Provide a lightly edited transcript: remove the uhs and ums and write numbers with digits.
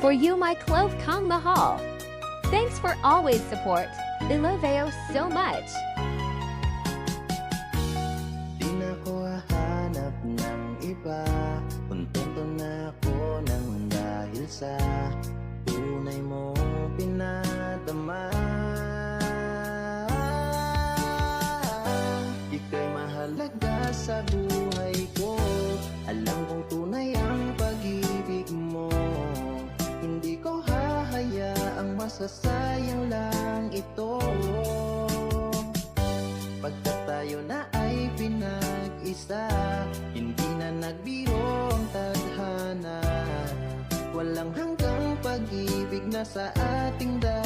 For you, my clove kang mahal. Thanks for always support. I love you so much. Di na ko hahanap ng iba. Kontento na ako nang dahil sa tunay mong pinadama. Ika'y mahalaga sa buhay ko. Alam kong tunay ang pag-ibig mo. Hindi ko hahayaang masasayang lang ito. Pagkat tayo na ay pinag-isa, hindi na nagbiro ang tadhana. Walang hanggang pag-ibig na sa ating dalawa.